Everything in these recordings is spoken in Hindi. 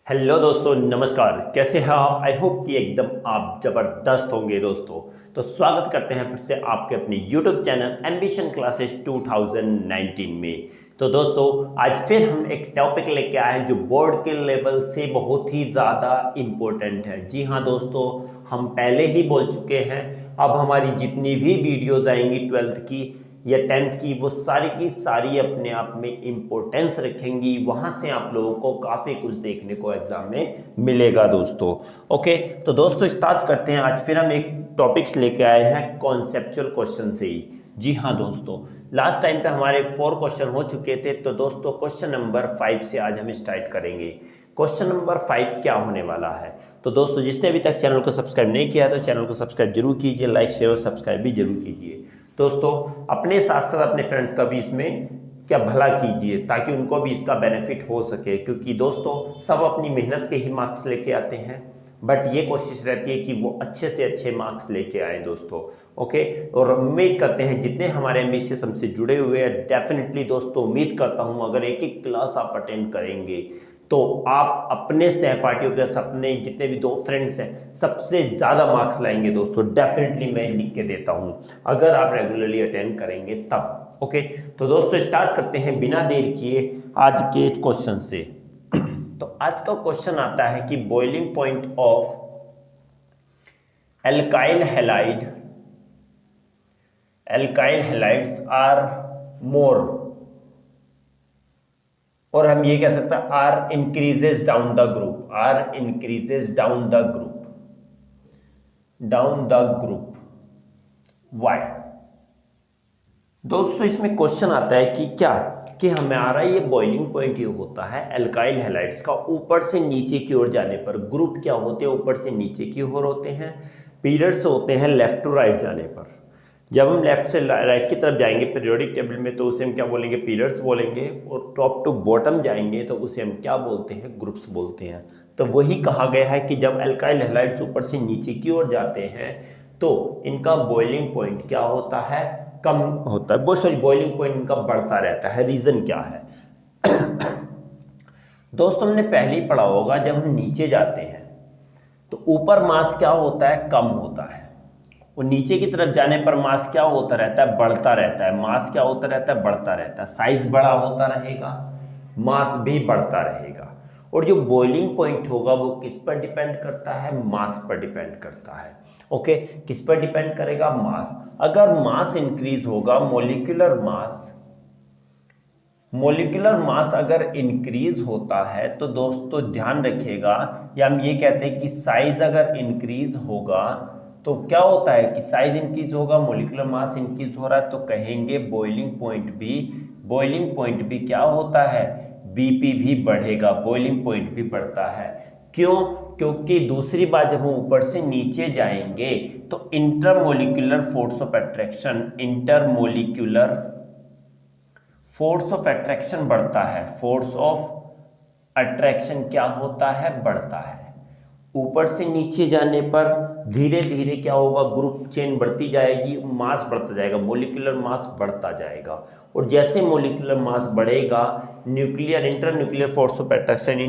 हेलो दोस्तों, नमस्कार। कैसे हैं आप? आई होप कि एकदम आप ज़बरदस्त होंगे दोस्तों। तो स्वागत करते हैं फिर से आपके अपने यूट्यूब चैनल एम्बिशन क्लासेस 2019 में। तो दोस्तों, आज फिर हम एक टॉपिक लेके आए हैं जो बोर्ड के लेवल से बहुत ही ज़्यादा इम्पोर्टेंट है। जी हाँ दोस्तों, हम पहले ही बोल चुके हैं, अब हमारी जितनी भी वीडियोज़ आएंगी 12th की या 10th की, वो सारी की सारी अपने आप में इम्पोर्टेंस रखेंगी। वहां से आप लोगों को काफ़ी कुछ देखने को एग्जाम में मिलेगा दोस्तों। ओके, तो दोस्तों स्टार्ट करते हैं। आज फिर हम एक टॉपिक्स लेके आए हैं कॉन्सेप्चुअल क्वेश्चन से ही। जी हाँ दोस्तों, लास्ट टाइम पे हमारे 4 क्वेश्चन हो चुके थे। तो दोस्तों क्वेश्चन नंबर 5 से आज हम स्टार्ट करेंगे। क्वेश्चन नंबर 5 क्या होने वाला है? तो दोस्तों, जिसने अभी तक चैनल को सब्सक्राइब नहीं किया तो चैनल को सब्सक्राइब जरूर कीजिए, लाइक शेयर और सब्सक्राइब भी जरूर कीजिए दोस्तों। अपने साथ साथ अपने फ्रेंड्स का भी इसमें क्या भला कीजिए ताकि उनको भी इसका बेनिफिट हो सके, क्योंकि दोस्तों सब अपनी मेहनत के ही मार्क्स लेके आते हैं, बट ये कोशिश रहती है कि वो अच्छे से अच्छे मार्क्स लेके आए दोस्तों। ओके, और उम्मीद करते हैं जितने हमारे एम्बिशियस हमसे जुड़े हुए हैं, डेफिनेटली दोस्तों उम्मीद करता हूँ अगर एक एक क्लास आप अटेंड करेंगे तो आप अपने सहपाठियों के अपने जितने भी दो फ्रेंड्स हैं सबसे ज़्यादा मार्क्स लाएंगे दोस्तों। डेफिनेटली मैं लिख के देता हूँ अगर आप रेगुलरली अटेंड करेंगे तब। ओके, तो दोस्तों स्टार्ट करते हैं बिना देर किए आज के क्वेश्चन से। तो आज का क्वेश्चन आता है कि boiling point of alkyl halide halides are more, और हम ये कह सकते हैं are increases down the group, are increases down the group why. दोस्तों इसमें क्वेश्चन आता है कि क्या कि हमारा ये बॉइलिंग पॉइंट ये होता है एल्काइल हैलाइड्स का ऊपर से नीचे की ओर जाने पर। ग्रुप क्या होते हैं? ऊपर से नीचे की ओर होते हैं। पीरियड्स होते हैं लेफ्ट टू राइट जाने पर। जब हम लेफ्ट से राइट की तरफ जाएंगे पीरियोडिक टेबल में तो उसे हम क्या बोलेंगे? पीरियड्स बोलेंगे। और टॉप टू बॉटम जाएंगे तो उसे हम क्या बोलते हैं? ग्रुप्स बोलते हैं। तो वही कहा गया है कि जब एल्काइल हैलाइड्स ऊपर से नीचे की ओर जाते हैं तो इनका बॉइलिंग पॉइंट क्या होता है? कम होता है। सॉरी, बॉइलिंग पॉइंट इनका बढ़ता रहता है। रीजन क्या है? दोस्तों हमने पहले ही पढ़ा होगा, जब हम नीचे जाते हैं तो ऊपर मास क्या होता है? कम होता है। और नीचे की तरफ जाने पर मास क्या होता रहता है? बढ़ता रहता है। मास क्या होता रहता है? बढ़ता रहता है। साइज बड़ा होता रहेगा, मास भी बढ़ता रहेगा। और जो बॉइलिंग पॉइंट होगा वो किस पर डिपेंड करता है? मास पर डिपेंड करता है। ओके, किस पर डिपेंड करेगा? मास। अगर मास इंक्रीज होगा, मोलिकुलर मास अगर इंक्रीज होता है तो दोस्तों ध्यान रखिएगा, या हम ये कहते हैं कि साइज अगर इंक्रीज होगा तो क्या होता है कि साइज इंक्रीज होगा, मोलिकुलर मास इंक्रीज हो रहा है तो कहेंगे बॉइलिंग पॉइंट भी क्या होता है? बीपी भी बढ़ेगा, बॉइलिंग पॉइंट भी बढ़ता है। क्यों? क्योंकि दूसरी बात, जब हम ऊपर से नीचे जाएंगे तो इंटरमोलिकुलर फोर्स ऑफ अट्रैक्शन बढ़ता है। फोर्स ऑफ अट्रैक्शन क्या होता है? बढ़ता है। ऊपर से नीचे जाने पर धीरे धीरे क्या होगा? ग्रुप चेन बढ़ती जाएगी, मास बढ़ता जाएगा, मोलिकुलर मास बढ़ता जाएगा। और जैसे मोलिकुलर मास बढ़ेगा, internuclear force of attraction,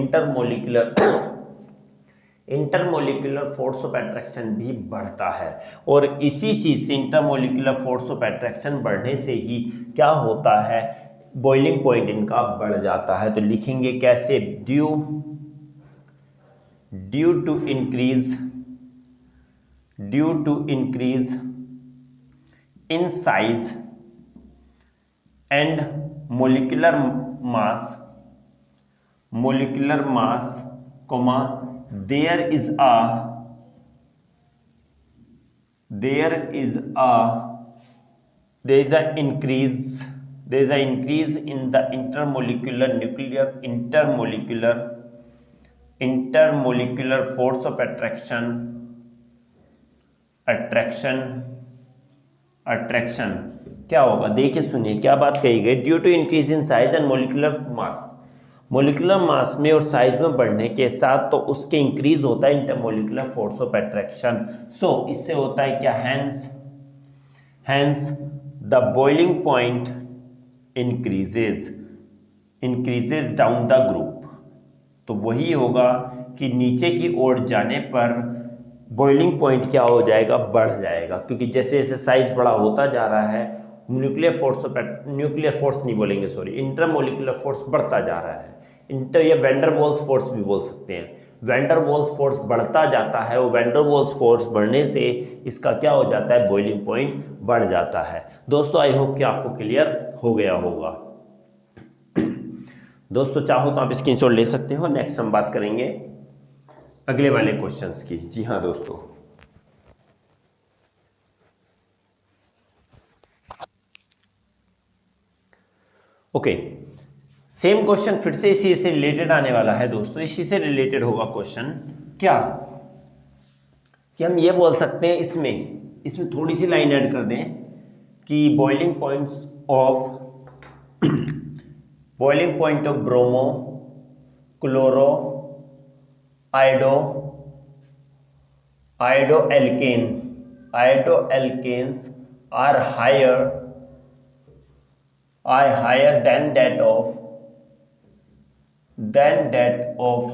intermolecular force of attraction भी बढ़ता है। और इसी चीज से, इंटरमोलिकुलर फोर्स ऑफ अट्रैक्शन बढ़ने से ही क्या होता है? बॉइलिंग पॉइंट इनका बढ़ जाता है। तो लिखेंगे कैसे? Due to increase in size and molecular mass, comma, there is a increase in the intermolecular force of attraction क्या होगा? देखिए सुनिए क्या बात कही गई। Due to increase in size and molecular mass में और साइज में बढ़ने के साथ तो उसके इंक्रीज होता है intermolecular force of attraction. So इससे होता है क्या? Hence the boiling point increases down the group. तो वही होगा कि नीचे की ओर जाने पर बॉइलिंग पॉइंट क्या हो जाएगा, बढ़ जाएगा, क्योंकि जैसे जैसे साइज बड़ा होता जा रहा है न्यूक्लियर फोर्स नहीं बोलेंगे सॉरी, इंटरमोलिकुलर फोर्स बढ़ता जा रहा है। इंटर या वैंडरवाल्स फोर्स भी बोल सकते हैं। वैंडरवाल्स फोर्स बढ़ता जाता है, वो वैंडरवाल्स फोर्स बढ़ने से इसका क्या हो जाता है, बॉइलिंग पॉइंट बढ़ जाता है। दोस्तों आई होप कि आपको क्लियर हो गया होगा। दोस्तों चाहो तो आप स्क्रीनशॉट ले सकते हो। नेक्स्ट हम बात करेंगे अगले वाले क्वेश्चंस की। जी हाँ दोस्तों, ओके, सेम क्वेश्चन फिर से इसी से रिलेटेड आने वाला है दोस्तों। इसी से रिलेटेड होगा क्वेश्चन क्या कि हम ये बोल सकते हैं, इसमें थोड़ी सी लाइन ऐड कर दें कि boiling point of bromo, chloro, iodo alkanes are higher than that of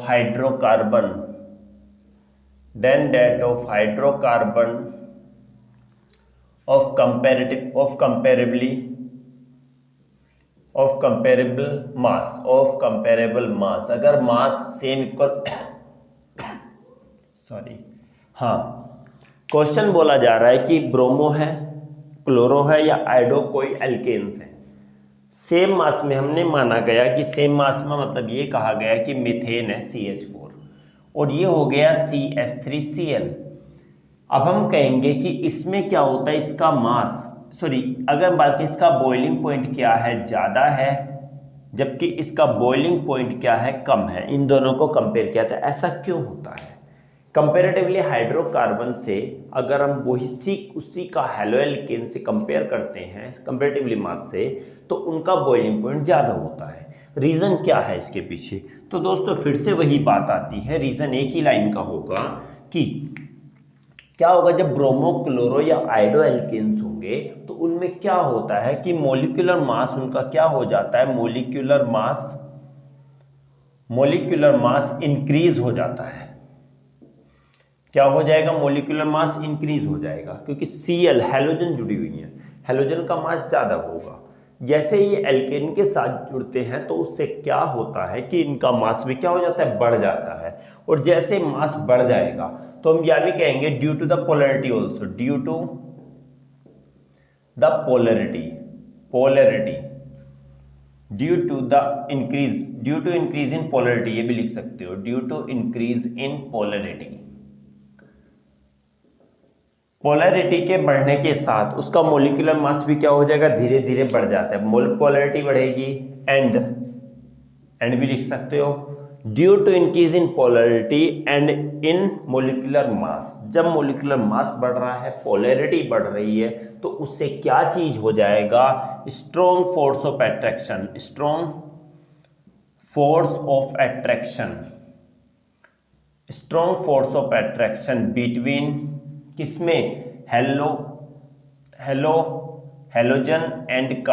hydrocarbon of comparable mass। अगर मास सेम इक्वल सॉरी, हाँ, क्वेश्चन बोला जा रहा है कि ब्रोमो है, क्लोरो है या आयोडो कोई एल्केन्स है, सेम मास में हमने माना गया कि सेम मास में मतलब ये कहा गया कि मीथेन है CH4 और ये हो गया CH3Cl। अब हम कहेंगे कि इसमें क्या होता है, इसका मास अगर बात करें इसका बॉइलिंग पॉइंट क्या है, ज़्यादा है, जबकि इसका बॉइलिंग पॉइंट क्या है, कम है। इन दोनों को कंपेयर किया था। ऐसा क्यों होता है? कंपेरेटिवली हाइड्रोकार्बन से अगर हम उसी का हेलो एल्केन से कंपेयर करते हैं कंपेरेटिवली मास से, तो उनका बॉइलिंग पॉइंट ज़्यादा होता है। रीज़न क्या है इसके पीछे? तो दोस्तों फिर से वही बात आती है, रीज़न एक ही लाइन का होगा कि क्या होगा जब ब्रोमो, क्लोरो या आयोडो एल्केन्स होंगे तो उनमें क्या होता है कि मोलिकुलर मास उनका क्या हो जाता है, मोलिकुलर मास इंक्रीज हो जाता है। क्या हो जाएगा, मोलिकुलर मास इंक्रीज हो जाएगा, क्योंकि Cl हैलोजन जुड़ी हुई है, हैलोजन का मास ज़्यादा होगा। जैसे ये एल्केन के साथ जुड़ते हैं तो उससे क्या होता है कि इनका मास भी क्या हो जाता है, बढ़ जाता है। और जैसे मास बढ़ जाएगा तो हम यह भी कहेंगे due to the polarity also, due to the polarity, due to increase in polarity, ये भी लिख सकते हो, due to increase in polarity के बढ़ने के साथ उसका मोलिकुलर मास भी क्या हो जाएगा, धीरे धीरे बढ़ जाता है। पोलैरिटी बढ़ेगी एंड भी लिख सकते हो, due to increase in polarity and in molecular mass. जब मोलिकुलर मास बढ़ रहा है, पोलैरिटी बढ़ रही है, तो उससे क्या चीज हो जाएगा, strong force of attraction between किसमें, हैलोजन एंड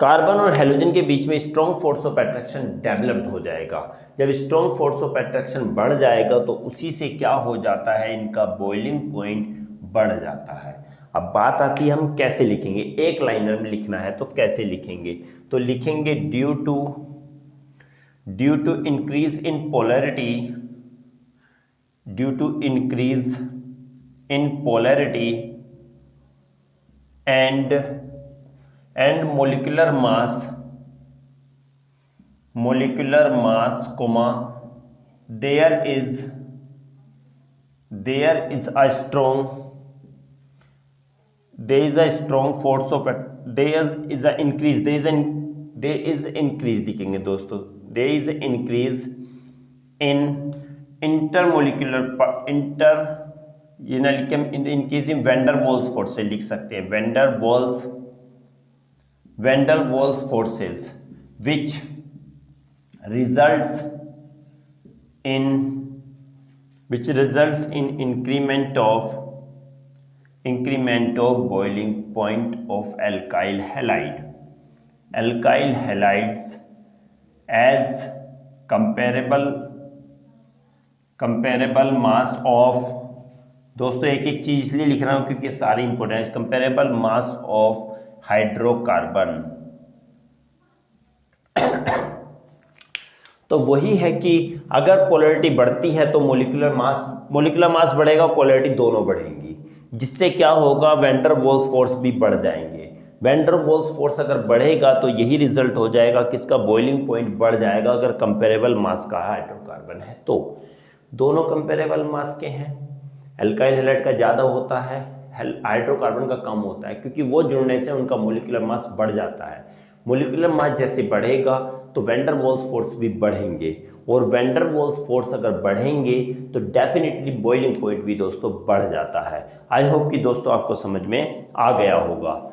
कार्बन और हैलोजन के बीच में strong force of attraction developed हो जाएगा। जब स्ट्रॉन्ग फोर्स ऑफ अट्रैक्शन बढ़ जाएगा तो उसी से क्या हो जाता है, इनका बॉइलिंग पॉइंट बढ़ जाता है। अब बात आती है हम कैसे लिखेंगे, एक लाइनर में लिखना है तो कैसे लिखेंगे, तो लिखेंगे due to increase in polarity and molecular mass comma there is a strong force of there is increase लिखेंगे दोस्तों, there is increase in ये ना लिखे हम इंक्रीज इन वैंडरवाल्स फोर्स से लिख सकते हैं, der Waals forces which results in increment of boiling point of alkyl halides as comparable mass of, दोस्तों एक एक चीज इसलिए लिख रहा हूं क्योंकि सारी important, comparable mass of hydrocarbon. तो वही है कि अगर पोलैरिटी बढ़ती है तो मोलिकुलर मास बढ़ेगा, पोलैरिटी दोनों बढ़ेंगी, जिससे क्या होगा, वैन डर वाल्स फोर्स भी बढ़ जाएंगे। वैन डर वाल्स फोर्स अगर बढ़ेगा तो यही रिजल्ट हो जाएगा, किसका, बॉइलिंग पॉइंट बढ़ जाएगा अगर कंपेरेबल मास का हाइड्रोकार्बन है तो। दोनों कंपेरेबल मास के हैं, एल्काइल हैलाइड का ज़्यादा होता है, हाइड्रोकार्बन का कम होता है, क्योंकि वो जुड़ने से उनका मोलिकुलर मास बढ़ जाता है। मोलिकुलर मास जैसे बढ़ेगा तो वैन डर वाल्स फोर्स भी बढ़ेंगे, और वैन डर वाल्स फोर्स अगर बढ़ेंगे तो डेफिनेटली बॉइलिंग पॉइंट भी दोस्तों बढ़ जाता है। आई होप कि दोस्तों आपको समझ में आ गया होगा।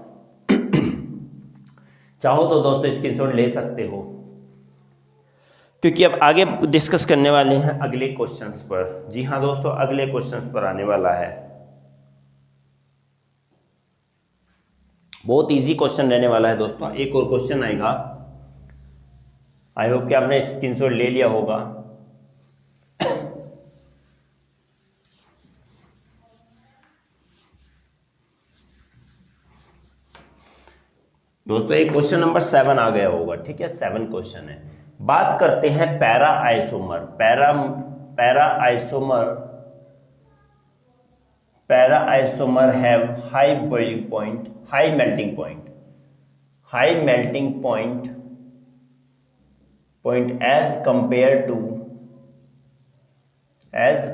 चाहो तो दोस्तों स्क्रीनशॉट ले सकते हो, क्योंकि अब आगे डिस्कस करने वाले हैं अगले क्वेश्चंस पर। जी हाँ दोस्तों, अगले क्वेश्चंस पर आने वाला है, बहुत इजी क्वेश्चन रहने वाला है दोस्तों। एक और क्वेश्चन आएगा, आई होप कि आपने स्क्रीनशॉट ले लिया होगा। दोस्तों एक क्वेश्चन नंबर 7 आ गया होगा, ठीक है, 7 क्वेश्चन है। बात करते हैं para isomer. Para isomer have high boiling point, high melting point as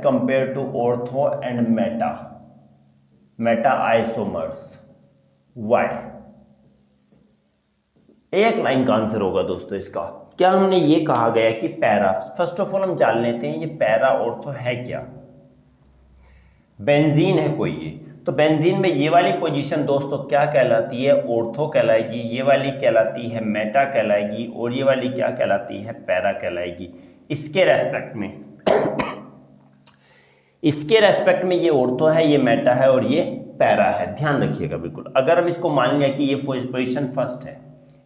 compare to ortho and meta isomers. Why? एक लाइन का आंसर होगा दोस्तों इसका। क्या हमने ये कहा गया कि पैरा, फर्स्ट ऑफ ऑल हम जान लेते हैं ये पैरा ऑर्थो है क्या। बेंजीन है कोई ये, तो बेंजीन में ये वाली पोजीशन दोस्तों क्या कहलाती है, ऑर्थो कहलाएगी, ये वाली कहलाती है मेटा कहलाएगी, और ये वाली क्या कहलाती है, पैरा कहलाएगी। इसके रेस्पेक्ट में ये ऑर्थो है, ये मेटा है और ये पैरा है, ध्यान रखिएगा बिल्कुल। अगर हम इसको मान लिया कि ये पोजीशन फर्स्ट है,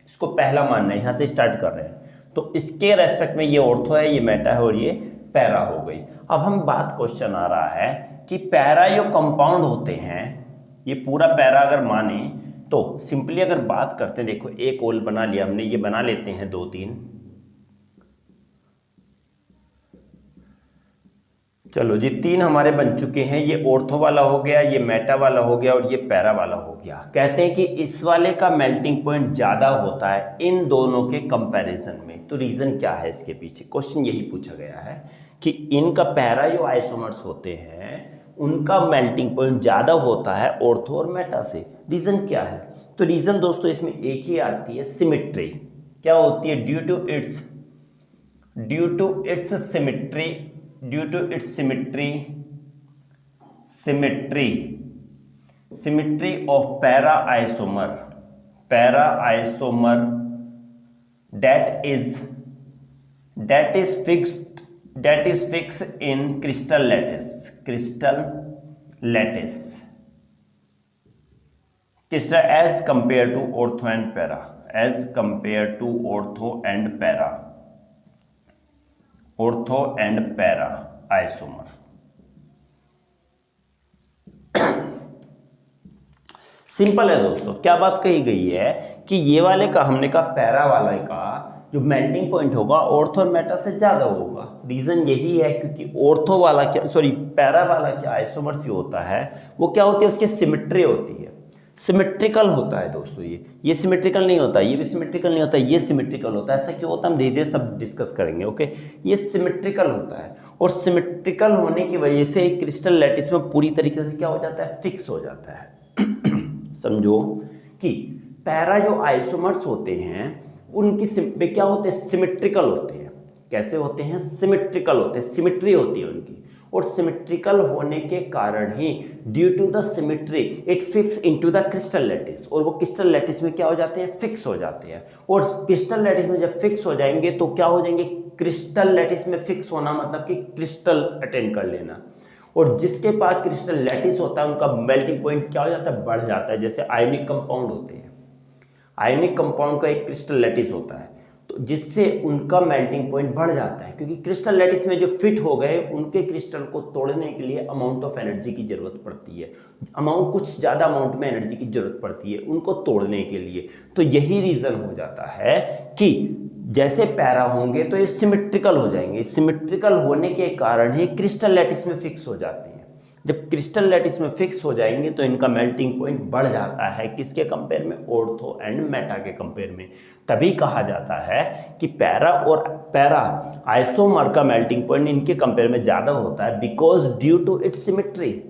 इसको पहला मानना है, यहां से स्टार्ट कर रहे हैं, तो इसके रेस्पेक्ट में ये ऑर्थो है, ये मेटा है और ये पैरा हो गई। अब हम बात, क्वेश्चन आ रहा है कि पैरा जो कंपाउंड होते हैं, ये पूरा पैरा अगर माने तो सिंपली अगर बात करते हैं, देखो एक ओल बना लिया हमने, ये बना लेते हैं 2-3, चलो जी 3 हमारे बन चुके हैं। ये ऑर्थो वाला हो गया, ये मेटा वाला हो गया और ये पैरा वाला हो गया। कहते हैं कि इस वाले का मेल्टिंग पॉइंट ज्यादा होता है इन दोनों के कंपैरिजन में। तो रीजन क्या है इसके पीछे, क्वेश्चन यही पूछा गया है कि इनका पैरा जो आइसोमर्स होते हैं उनका मेल्टिंग पॉइंट ज्यादा होता है ऑर्थो और मेटा से। रीजन क्या है, तो रीजन दोस्तों इसमें एक ही आती है, सिमिट्री। क्या होती है, due to its symmetry of para isomer that is fixed in crystal lattice as compared to ortho and para isomer. Simple है दोस्तों, क्या बात कही गई है कि ये वाले का, हमने कहा पैरा वाले का जो मेल्टिंग पॉइंट होगा ऑर्थो और मेटा से ज्यादा होगा। रीजन यही है क्योंकि ऑर्थो वाला क्या, सॉरी पैरा वाला क्या आइसोमर जो होता है वो क्या होती है, उसकी सिमेट्री होती है, सिमेट्रिकल होता है दोस्तों। ये सिमेट्रिकल नहीं होता, ये भी सिमेट्रिकल नहीं होता, ये सिमेट्रिकल होता है। ऐसा क्यों होता है हम धीरे धीरे सब डिस्कस करेंगे, ओके। ये सिमेट्रिकल होता है और सिमेट्रिकल होने की वजह से क्रिस्टल लैटिस में पूरी तरीके से क्या हो जाता है, फिक्स हो जाता है। समझो कि पैरा जो आइसोमर्स होते हैं उनकी क्या होते हैं, सिमेट्रिकल होते हैं। कैसे होते हैं, सिमेट्रिकल होते हैं, सिमेट्री होती है उनकी, और सिमेट्रिकल होने के कारण ही due to the symmetry it fix into the crystal lattice, और वो क्रिस्टल लैटिस में क्या हो जाते हैं, फिक्स हो जाते हैं। और क्रिस्टल लैटिस में जब फिक्स हो जाएंगे तो क्या हो जाएंगे, क्रिस्टल लैटिस में फिक्स होना मतलब कि क्रिस्टल अटेंड कर लेना। और जिसके पास क्रिस्टल लैटिस होता है उनका मेल्टिंग पॉइंट क्या हो जाता है, बढ़ जाता है। जैसे आयोनिक कंपाउंड होते हैं, आयोनिक कंपाउंड का एक क्रिस्टल लैटिस होता है, तो तो जिससे उनका मेल्टिंग पॉइंट बढ़ जाता है, क्योंकि क्रिस्टल लैटिस में जो फिट हो गए उनके क्रिस्टल को तोड़ने के लिए अमाउंट ऑफ एनर्जी की जरूरत पड़ती है, कुछ ज़्यादा अमाउंट में एनर्जी की जरूरत पड़ती है उनको तोड़ने के लिए। तो यही रीज़न हो जाता है कि जैसे पैरा होंगे तो ये सिमेट्रिकल हो जाएंगे, सिमेट्रिकल होने के कारण ही क्रिस्टल लैटिस में फिक्स हो जाते हैं। जब क्रिस्टल लैटिस में फिक्स हो जाएंगे तो इनका मेल्टिंग पॉइंट बढ़ जाता है, किसके कंपेयर में, ऑर्थो एंड मेटा के कंपेयर में। तभी कहा जाता है कि पैरा आइसोमर का मेल्टिंग पॉइंट इनके कंपेयर में ज़्यादा होता है, because due to its symmetry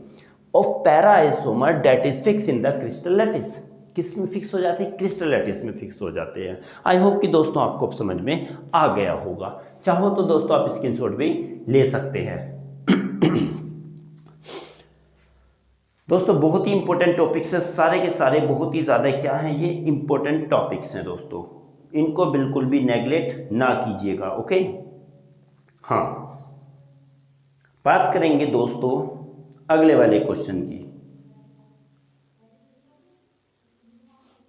of para isomer that is fix in the crystal lattice. किस में फिक्स हो जाते हैं, क्रिस्टल लैटिस में फिक्स हो जाते हैं। आई होप कि दोस्तों आपको समझ में आ गया होगा। चाहो तो दोस्तों आप स्क्रीनशॉट भी ले सकते हैं। दोस्तों बहुत ही इंपॉर्टेंट टॉपिक्स है, सारे के सारे बहुत ही ज़्यादा क्या हैं, ये इंपॉर्टेंट टॉपिक्स हैं दोस्तों, इनको बिल्कुल भी नेग्लेक्ट ना कीजिएगा। ओके, हाँ, बात करेंगे दोस्तों अगले वाले क्वेश्चन की।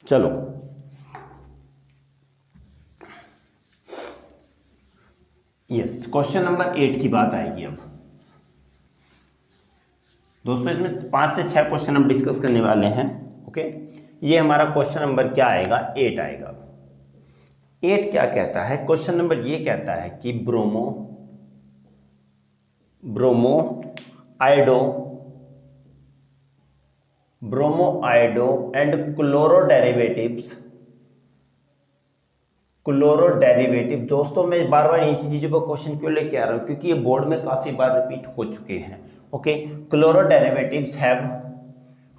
चलो, यस, क्वेश्चन नंबर 8 की बात आएगी अब दोस्तों। इसमें 5 से 6 क्वेश्चन हम डिस्कस करने वाले हैं। ओके, ये हमारा क्वेश्चन नंबर क्या आएगा, 8 आएगा। 8 क्या कहता है, क्वेश्चन नंबर ये कहता है कि bromo iodo and chloro derivative. दोस्तों मैं बार बार इन्हीं चीज़ों पर क्वेश्चन क्यों लेके आ रहा हूँ, क्योंकि ये बोर्ड में काफ़ी बार रिपीट हो चुके हैं। Okay, chloro derivatives have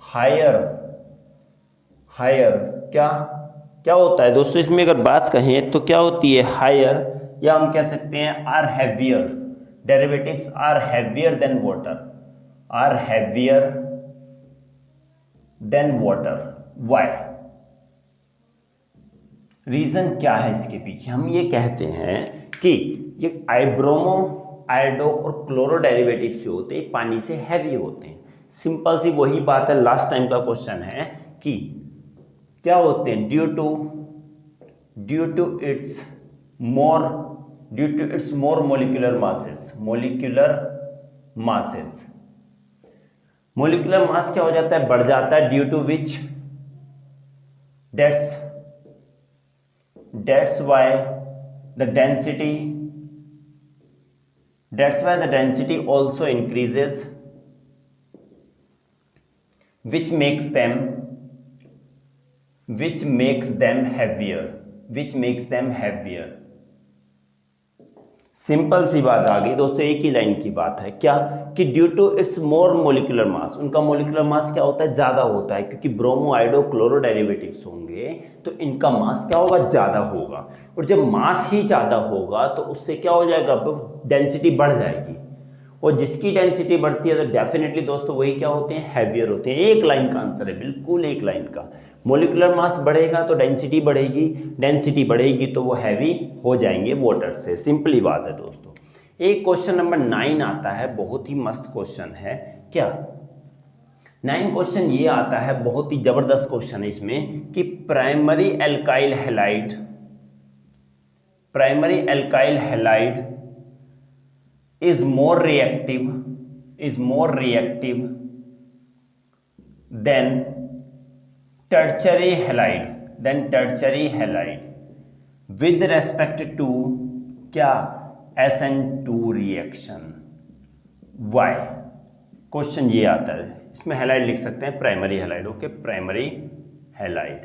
higher क्या होता है दोस्तों, इसमें अगर बात कहें तो क्या होती है, हायर, या हम कह सकते हैं are heavier. Derivatives are heavier than water, why? Reason क्या है इसके पीछे? हम ये कहते हैं कि ये ब्रोमो आयोडो और क्लोरो डेरिवेटिव से होते हैं, पानी से हैवी होते हैं। सिंपल सी वही बात है, लास्ट टाइम का क्वेश्चन है कि क्या होते हैं, due to its more molecular mass क्या हो जाता है, बढ़ जाता है, due to which that's why the density also increases, which makes them heavier। Simple सी बात आ गई दोस्तों, एक ही लाइन की बात है, क्या कि due to its more molecular mass, उनका मोलिकुलर मास क्या होता है, ज़्यादा होता है, क्योंकि ब्रोमो आयोडो क्लोरो डेरिवेटिव्स होंगे तो इनका मास क्या होगा, ज़्यादा होगा। और जब मास ही ज़्यादा होगा तो उससे क्या हो जाएगा, डेंसिटी बढ़ जाएगी, और जिसकी डेंसिटी बढ़ती है तो डेफिनेटली दोस्तों वही क्या होते हैं, हैवियर होते हैं। एक लाइन का आंसर है, बिल्कुल एक लाइन का। मोलिकुलर मास बढ़ेगा तो डेंसिटी बढ़ेगी तो वो हैवी हो जाएंगे वाटर से, सिंपली बात है दोस्तों। एक क्वेश्चन नंबर 9 आता है, बहुत ही मस्त क्वेश्चन है। क्या 9 क्वेश्चन ये आता है, बहुत ही जबरदस्त क्वेश्चन है इसमें कि primary alkyl halide is more reactive than tertiary halide with respect to क्या, SN2 reaction। why? क्वेश्चन ये आता है, इसमें हैलाइड लिख सकते हैं primary halide. Okay, primary halide.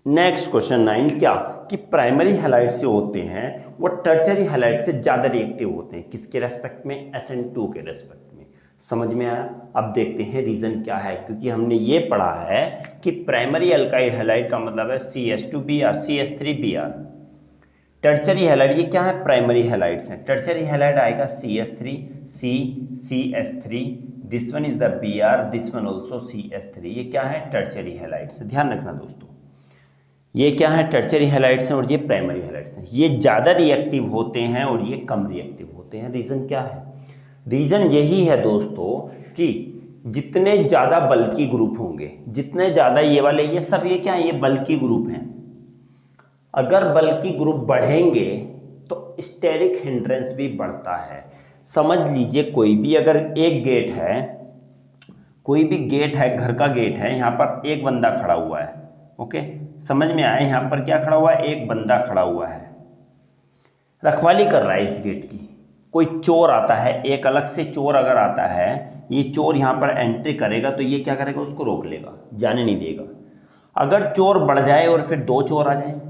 Next question 9 क्या, कि प्राइमरी हैलाइड से होते हैं वो टर्शरी हैलाइड से ज़्यादा रिएक्टिव होते हैं, किसके रेस्पेक्ट में, SN2 के रेस्पेक्ट में। समझ में आया? अब देखते हैं रीज़न क्या है, क्योंकि हमने ये पढ़ा है कि प्राइमरी एल्काइल हैलाइड का मतलब है CH2Br CH3Br। टर्शरी हैलाइड ये क्या है, प्राइमरी हैलाइड्स हैं। टर्शरी हैलाइड आएगा CH3 CH3, this one is the Br, this one also CH3। ये क्या है, टर्शरी हैलाइड्स। ध्यान रखना दोस्तों, ये क्या है, टर्शरी हैलाइड्स हैं और ये प्राइमरी हैलाइड्स हैं। ये ज़्यादा रिएक्टिव होते हैं और ये कम रिएक्टिव होते हैं। रीज़न क्या है, रीज़न यही है दोस्तों कि जितने ज़्यादा बल्की ग्रुप होंगे, जितने ज़्यादा ये वाले, ये सब ये क्या है, ये बल्की ग्रुप हैं। अगर बल्कि ग्रुप बढ़ेंगे तो स्टेरिक हिंड्रेंस भी बढ़ता है। समझ लीजिए कोई भी अगर एक गेट है, कोई भी गेट है, घर का गेट है, यहाँ पर एक बंदा खड़ा हुआ है। ओके, समझ में आया? यहाँ पर क्या खड़ा हुआ है? एक बंदा खड़ा हुआ है, रखवाली कर रहा है इस गेट की। कोई चोर आता है, एक अलग से चोर अगर आता है, ये चोर यहाँ पर एंट्री करेगा तो ये क्या करेगा? उसको रोक लेगा, जाने नहीं देगा। अगर चोर बढ़ जाए और फिर दो चोर आ जाए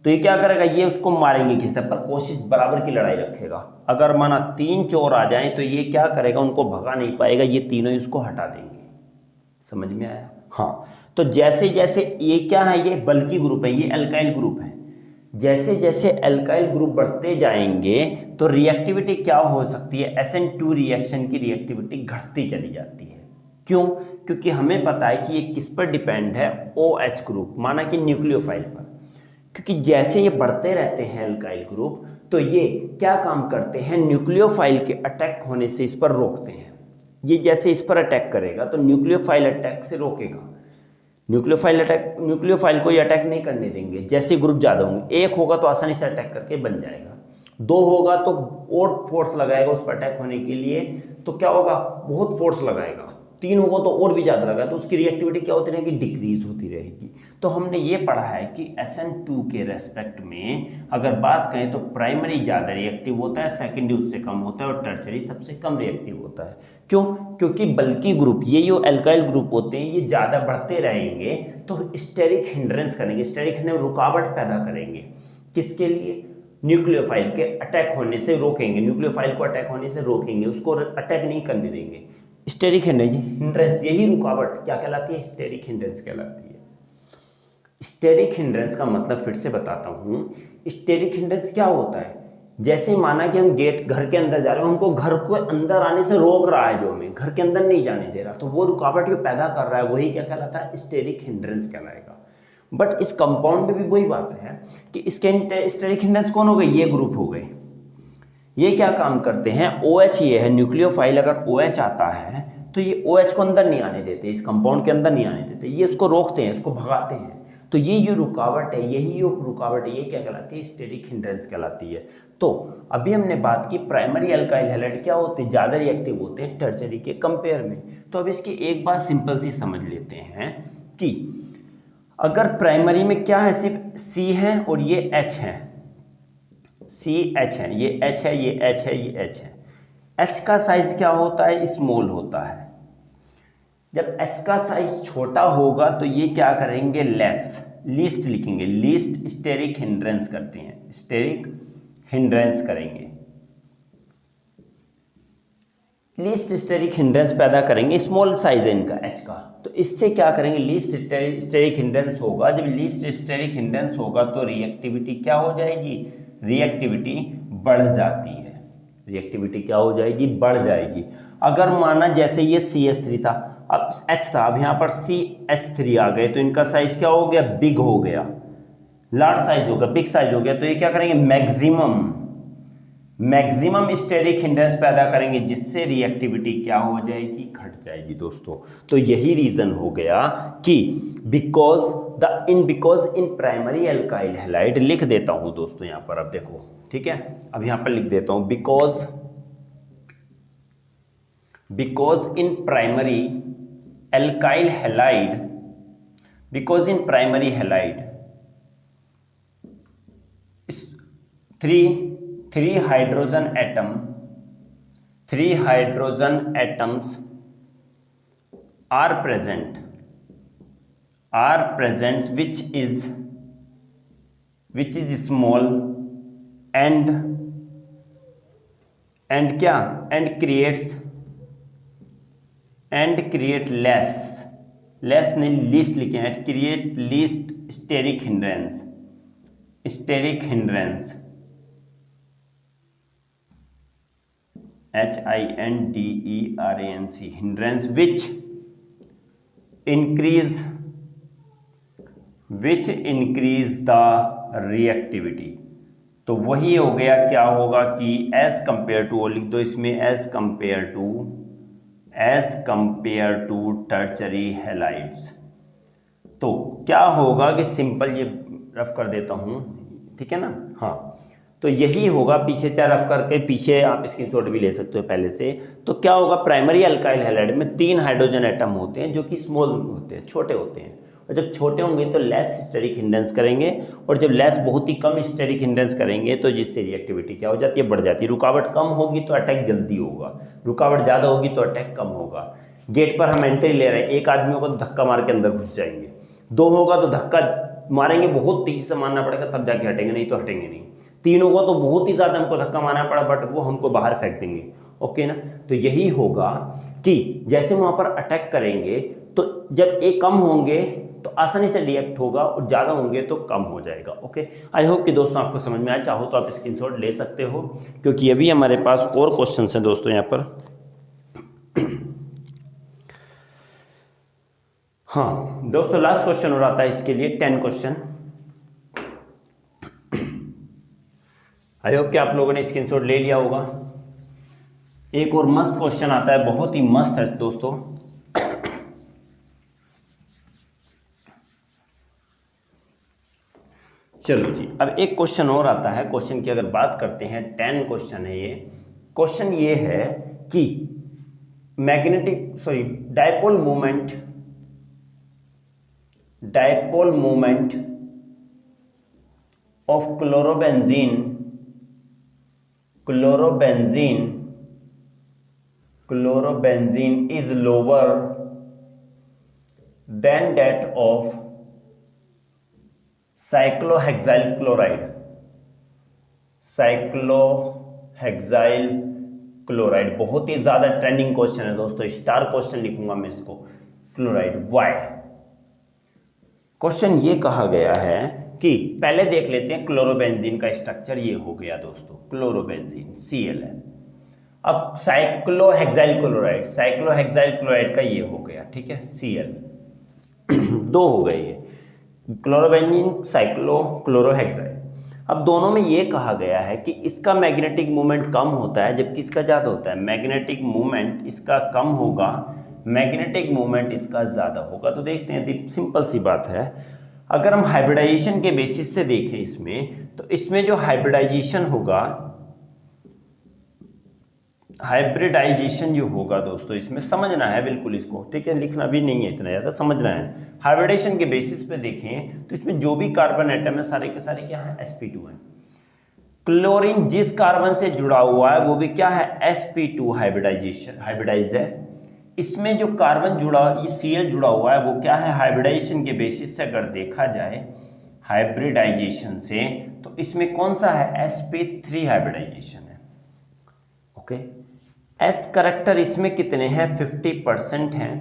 तो ये क्या करेगा? ये उसको मारेंगे किसी तरह पर, कोशिश बराबर की लड़ाई रखेगा। अगर माना तीन चोर आ जाएं तो ये क्या करेगा? उनको भगा नहीं पाएगा, ये तीनों इसको हटा देंगे। समझ में आया? हाँ। तो जैसे जैसे ये क्या है? ये बल्कि ग्रुप है, ये एल्काइल ग्रुप है। जैसे जैसे एल्काइल ग्रुप बढ़ते जाएंगे तो रिएक्टिविटी क्या हो सकती है? SN2 रिएक्शन की रिएक्टिविटी घटती चली जाती है। क्यों? क्योंकि हमें पता है कि ये किस पर डिपेंड है? OH ग्रुप, माना कि न्यूक्लियोफाइल पर। क्योंकि जैसे ये बढ़ते रहते हैं एल्काइल ग्रुप तो ये क्या काम करते हैं? न्यूक्लियोफाइल के अटैक होने से इस पर रोकते हैं। ये जैसे इस पर अटैक करेगा तो न्यूक्लियोफाइल अटैक से रोकेगा। न्यूक्लियोफाइल को ये अटैक नहीं करने देंगे। जैसे ग्रुप ज़्यादा होंगे, एक होगा तो आसानी से अटैक करके बन जाएगा, दो होगा तो और फोर्स लगाएगा उस पर अटैक होने के लिए, तो क्या होगा? बहुत फोर्स लगाएगा। तीन होगा तो और भी ज़्यादा लगाएगा, तो उसकी रिएक्टिविटी क्या होती रहेगी? डिक्रीज होती रहेगी। तो हमने ये पढ़ा है कि SN2 के रेस्पेक्ट में अगर बात करें तो प्राइमरी ज़्यादा रिएक्टिव होता है, सेकेंडरी उससे कम होता है और टर्शरी सबसे कम रिएक्टिव होता है। क्यों? क्योंकि बल्कि ग्रुप, ये जो एल्काइल ग्रुप होते हैं, ये ज़्यादा बढ़ते रहेंगे तो स्टेरिक हिंड्रेंस करेंगे, स्टेरिक हिंड्रेंस रुकावट पैदा करेंगे। किसके लिए? न्यूक्लियोफाइल के अटैक होने से रोकेंगे, न्यूक्लियोफाइल को अटैक होने से रोकेंगे, उसको अटैक नहीं करने देंगे। स्टेरिक हिंड्रेंस, यही रुकावट क्या कहलाती है? स्टेरिक हिंड्रेंस कहलाती है। स्टेरिक हिंड्रेंस का मतलब फिर से बताता हूँ। स्टेरिक हिंड्रेंस क्या होता है? जैसे माना कि हम गेट घर के अंदर जा रहे हैं, हमको घर को अंदर आने से रोक रहा है, जो हमें घर के अंदर नहीं जाने दे रहा, तो वो रुकावट जो पैदा कर रहा है वही क्या कहलाता है? स्टेरिक हिंड्रेंस कहलाएगा। बट इस कंपाउंड में भी वही बात है कि इसके स्टेरिक हिंड्रेंस कौन हो गए? ये ग्रुप हो गए। ये क्या काम करते हैं? OH ये है, न्यूक्लियोफाइल अगर OH आता है तो ये OH को अंदर नहीं आने देते, इस कंपाउंड के अंदर नहीं आने देते, ये इसको रोकते हैं, इसको भगाते हैं। तो ये जो रुकावट है, यही जो रुकावट है, ये क्या कहलाती है? स्टेरिक हिंड्रेंस कहलाती है। तो अभी हमने बात की प्राइमरी अल्काइल हैलाइड क्या होते हैं? ज़्यादा रिएक्टिव होते हैं टर्शरी के कंपेयर में। तो अब इसकी एक बात सिंपल सी समझ लेते हैं कि अगर प्राइमरी में क्या है? सिर्फ C है और ये H है, CH है, ये H है, ये H है, ये H है। H का साइज क्या होता है? स्मॉल होता है। जब H का साइज छोटा होगा तो ये क्या करेंगे? लीस्ट लिखेंगे, लीस्ट स्टेरिक हिंड्रेंस करते हैं, स्टेरिक हिंड्रेंस करेंगे, लीस्ट स्टेरिक हिंड्रेंस पैदा करेंगे। स्मॉल साइज है इनका H का, तो इससे क्या करेंगे? लीस्ट स्टेरिक हिंड्रेंस होगा। जब लीस्ट स्टेरिक हिंड्रेंस होगा तो रिएक्टिविटी क्या हो जाएगी? रिएक्टिविटी बढ़ जाती है। रिएक्टिविटी क्या हो जाएगी? बढ़ जाएगी। अगर माना जैसे ये CH3 था, अब H था, अब यहाँ पर CH3 आ गए तो इनका साइज क्या हो गया? बिग हो गया, लार्ज साइज हो गया, बिग साइज हो गया। तो ये क्या करेंगे? मैक्सिमम स्टेरिक हिंड्रेंस पैदा करेंगे, जिससे रिएक्टिविटी क्या हो जाएगी? घट जाएगी दोस्तों। तो यही रीजन हो गया कि because in primary alkyl halide, लिख देता हूं दोस्तों यहां पर, अब देखो, ठीक है, अब यहां पर लिख देता हूं, because in primary alkyl halide, because in primary halide three hydrogen atoms are present which is small and create less नहीं, least लिखे हैं, create least steric hindrance hindrance which increase the reactivity। तो वही हो गया, क्या होगा कि एज कंपेयर टू, लिख दो इसमें, as compare to tertiary halides. तो क्या होगा कि सिंपल ये रफ कर देता हूँ, ठीक है ना। हाँ, तो यही होगा, पीछे चाहे रफ करके पीछे आप स्क्रीनशॉट भी ले सकते हो पहले से। तो क्या होगा, प्राइमरी अल्काइल हैलाइड में 3 हाइड्रोजन एटम होते हैं जो कि स्मॉल होते हैं, छोटे होते हैं। और जब छोटे होंगे तो लेस स्टेरिक हिंडेंस करेंगे, और जब लेस बहुत ही कम स्टेरिक हिंडेंस करेंगे तो जिससे रिएक्टिविटी क्या हो जाती है, बढ़ जाती है। रुकावट कम होगी तो अटैक जल्दी होगा, रुकावट ज़्यादा होगी तो अटैक कम होगा। गेट पर हम एंट्री ले रहे हैं, एक आदमी होगा तो धक्का मार के अंदर घुस जाएंगे, 2 होगा तो धक्का मारेंगे, बहुत तेजी से मारना पड़ेगा तब जाके हटेंगे, नहीं तो हटेंगे नहीं। 3 होगा तो बहुत ही ज़्यादा हमको धक्का मारना पड़ा, बट वो हमको बाहर फेंक देंगे, ओके ना। तो यही होगा कि जैसे वहाँ पर अटैक करेंगे तो जब ए कम होंगे तो आसानी से रिएक्ट होगा, और ज़्यादा होंगे तो कम हो जाएगा, ओके। आई होप कि दोस्तों आपको समझ में आया। चाहो तो आप स्क्रीनशॉट ले सकते हो, क्योंकि अभी हमारे पास और क्वेश्चन हैं दोस्तों यहाँ पर। हाँ दोस्तों, लास्ट क्वेश्चन हो रहा था इसके लिए, 10 क्वेश्चन। आई होप कि आप लोगों ने स्क्रीनशॉट ले लिया होगा। एक और मस्त क्वेश्चन आता है, बहुत ही मस्त है दोस्तों। चलो जी, अब एक क्वेश्चन और आता है। क्वेश्चन की अगर बात करते हैं, 10 क्वेश्चन है ये। क्वेश्चन ये है कि dipole movement of chlorobenzene is lower than that of cyclohexyl chloride। बहुत ही ज्यादा ट्रेंडिंग क्वेश्चन है दोस्तों, स्टार क्वेश्चन लिखूंगा मैं इसको। Chloride Y. क्वेश्चन ये कहा गया है कि पहले देख लेते हैं क्लोरोबेंजीन का स्ट्रक्चर। ये हो गया दोस्तों क्लोरोबेंजीन, Cl है। अब साइक्लोहेक्साइल क्लोराइड का ये हो गया, ठीक है, Cl। 2 हो गए ये, क्लोरोबेंजीन, क्लोरोहेक्साइल। अब दोनों में ये कहा गया है कि इसका मैग्नेटिक मूवमेंट कम होता है जबकि इसका ज़्यादा होता है। मैग्नेटिक मूवमेंट इसका कम होगा, मैग्नेटिक मूवमेंट इसका ज़्यादा होगा। तो देखते हैं, सिंपल सी बात है। अगर हम हाइब्रिडाइजेशन के बेसिस से देखें इसमें, तो इसमें जो हाइब्रिडाइजेशन जो होगा दोस्तों, इसमें समझना है बिल्कुल इसको, ठीक है, लिखना भी नहीं है इतना ज़्यादा, समझना है। हाइब्रिडाइजेशन के बेसिस पे देखें तो इसमें जो भी कार्बन एटम है सारे के सारे क्या है, sp2 है। क्लोरीन जिस कार्बन से जुड़ा हुआ है वो भी क्या है, sp2 हाइब्रिडाइज्ड है। इसमें जो कार्बन जुड़ा, ये Cl जुड़ा हुआ है, वो क्या है, हाइब्रिडाइजेशन के बेसिस से अगर देखा जाए, हाइब्रिडाइजेशन से, तो इसमें कौन सा है, sp3 हाइब्रिडाइजेशन है, ओके। S करेक्टर इसमें कितने हैं, 50% हैं,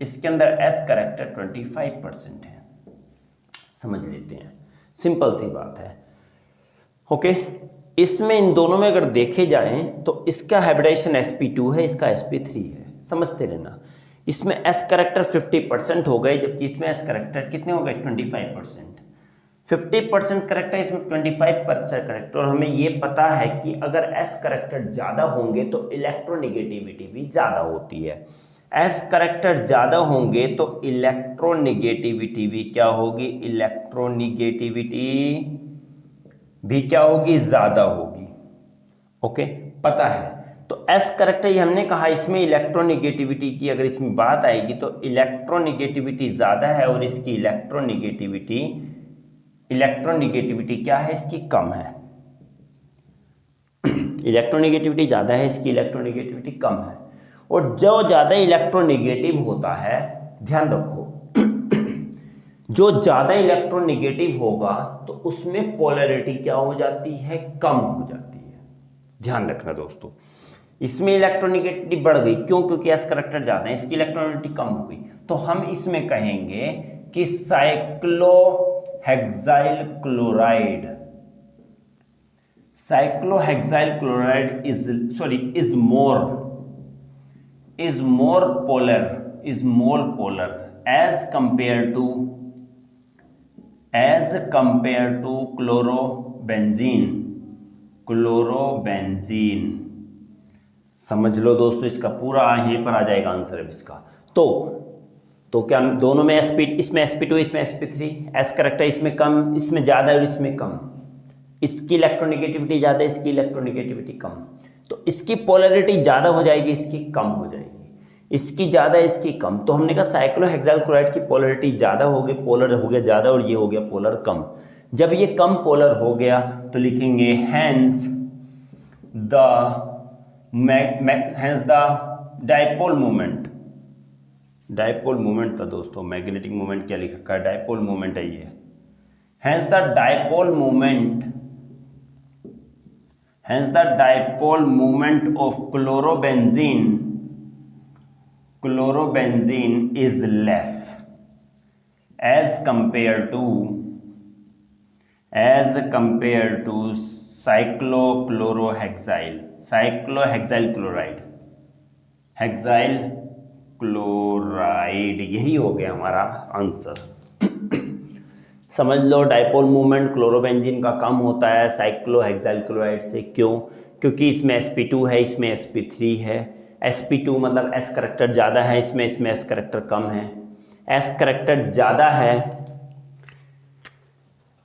इसके अंदर S करेक्टर 25% है। समझ लेते हैं, सिंपल सी बात है, ओके। इसमें इन दोनों में अगर देखे जाएं तो इसका हाइब्रिडाइजेशन sp2 है, इसका sp3 है, समझते रहना। इसमें S करेक्टर 50% हो गए, जबकि इसमें S करेक्टर कितने हो गए, 25%। 50% करेक्टर, इसमें 25% करेक्टर। और हमें ये पता है कि अगर S करेक्टर ज़्यादा होंगे तो इलेक्ट्रोनिगेटिविटी भी ज़्यादा होती है। S करेक्टर ज़्यादा होंगे तो इलेक्ट्रोनिगेटिविटी भी क्या होगी, इलेक्ट्रोनिगेटिविटी भी क्या होगी, ज़्यादा होगी, ओके, पता है। तो S करेक्टर ये हमने कहा, इसमें इलेक्ट्रोनिगेटिविटी की अगर इसमें बात आएगी तो इलेक्ट्रोनिगेटिविटी ज़्यादा है और इसकी इलेक्ट्रोनिगेटिविटी क्या है, इसकी कम है। इलेक्ट्रोनिगेटिविटी ज़्यादा है, इसकी इलेक्ट्रोनिगेटिविटी कम है। और जो ज़्यादा इलेक्ट्रोनिगेटिव होता है, ध्यान रखो, जो ज़्यादा इलेक्ट्रोनिगेटिव होगा तो उसमें पोलैरिटी क्या हो जाती है, कम हो जाती है। ध्यान रखना दोस्तों, इसमें इलेक्ट्रोनिगेटिविटी बढ़ गई, क्यों, क्योंकि S करेक्टर ज़्यादा है, इसकी इलेक्ट्रोनिगेटिविटी कम हो गई। तो हम इसमें कहेंगे कि cyclohexyl chloride is more polar as compared to chlorobenzene. समझ लो दोस्तों, इसका पूरा यहीं पर आ जाएगा आंसर अब इसका। तो तो क्या दोनों में sp, इसमें sp2 इसमें sp3, s करेक्टर इसमें कम इसमें ज़्यादा और इसमें कम, इसकी इलेक्ट्रोनेगेटिविटी ज़्यादा इसकी इलेक्ट्रोनेगेटिविटी कम, तो इसकी पोलैरिटी ज़्यादा हो जाएगी इसकी कम हो जाएगी, इसकी ज़्यादा इसकी कम। तो हमने कहा साइक्लोहेक्साइल क्लोराइड की पोलैरिटी ज़्यादा होगी, पोलर हो गया ज़्यादा और ये हो गया पोलर कम। जब ये कम पोलर हो गया तो लिखेंगे hence the dipole moment, dipole moment था दोस्तों, मैग्नेटिक मोमेंट क्या लिखा है, डाइपोल मोमेंट है ये। Hence the dipole moment, hence the dipole moment of chlorobenzene is less as compare to cyclohexyl chloride, hexyl chloride, यही हो गया हमारा आंसर। समझ लो डाइपोल मूवमेंट क्लोरोबेंजीन का कम होता है साइक्लोहेक्साइल क्लोराइड से। क्यों? क्योंकि इसमें sp2 है इसमें sp3 है, sp2 मतलब s करेक्टर ज़्यादा है इसमें s करेक्टर कम है, s करेक्टर ज़्यादा है,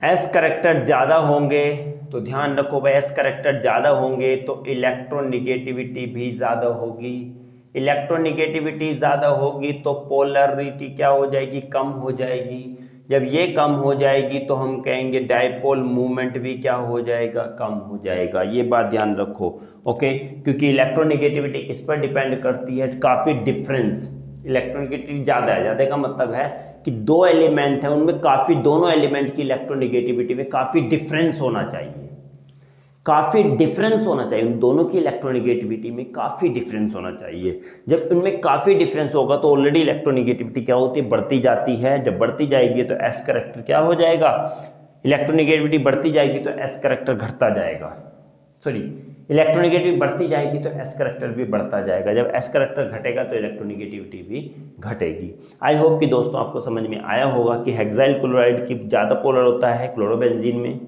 s करेक्टर ज़्यादा होंगे तो ध्यान रखो भाई s करेक्टर ज़्यादा होंगे तो इलेक्ट्रोनेगेटिविटी भी ज़्यादा होगी, इलेक्ट्रोनेगेटिविटी ज़्यादा होगी तो पोलरिटी क्या हो जाएगी, कम हो जाएगी। जब ये कम हो जाएगी तो हम कहेंगे डाइपोल मूवमेंट भी क्या हो जाएगा, कम हो जाएगा। ये बात ध्यान रखो, ओके। क्योंकि इलेक्ट्रोनेगेटिविटी किस पर डिपेंड करती है, काफ़ी डिफरेंस, इलेक्ट्रोनेगेटिविटी ज़्यादा है, ज़्यादा का मतलब है कि दो एलिमेंट हैं उनमें काफ़ी, दोनों एलिमेंट की इलेक्ट्रोनेगेटिविटी में काफ़ी डिफरेंस होना चाहिए, काफ़ी डिफरेंस होना चाहिए, उन दोनों की इलेक्ट्रोनेगेटिविटी में काफ़ी डिफरेंस होना चाहिए। जब उनमें काफ़ी डिफरेंस होगा तो ऑलरेडी इलेक्ट्रोनेगेटिविटी क्या होती है, बढ़ती जाती है। जब बढ़ती जाएगी तो एस करेक्टर क्या हो जाएगा, इलेक्ट्रोनेगेटिविटी बढ़ती जाएगी तो एस करेक्टर घटता जाएगा, सॉरी इलेक्ट्रोनेगेटिविटी बढ़ती जाएगी तो एस करेक्टर भी बढ़ता जाएगा। जब एस करेक्टर घटेगा तो इलेक्ट्रोनेगेटिविटी भी घटेगी। आई होप कि दोस्तों आपको समझ में आया होगा कि हेक्साइल क्लोराइड की ज़्यादा पोलर होता है क्लोरोबेंजीन में,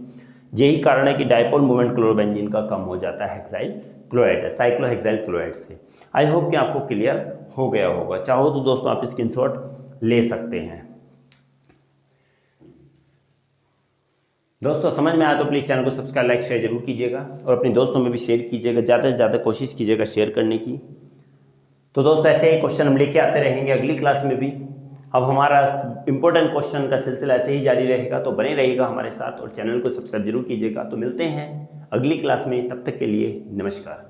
यही कारण है कि डाइपोल मोमेंट क्लोरोबेंजीन का कम हो जाता है हेक्साइल क्लोराइड साइक्लोहेक्साइल क्लोराइड से। आई होप कि आपको क्लियर हो गया होगा। चाहो तो दोस्तों आप स्क्रीनशॉट ले सकते हैं। दोस्तों समझ में आया तो प्लीज़ चैनल को सब्सक्राइब लाइक शेयर जरूर कीजिएगा और अपने दोस्तों में भी शेयर कीजिएगा, ज़्यादा से ज़्यादा कोशिश कीजिएगा शेयर करने की। तो दोस्तों ऐसे ही क्वेश्चन हम लेके आते रहेंगे अगली क्लास में भी। अब हमारा इंपॉर्टेंट क्वेश्चन का सिलसिला ऐसे ही जारी रहेगा, तो बने रहिएगा हमारे साथ और चैनल को सब्सक्राइब जरूर कीजिएगा। तो मिलते हैं अगली क्लास में, तब तक के लिए नमस्कार।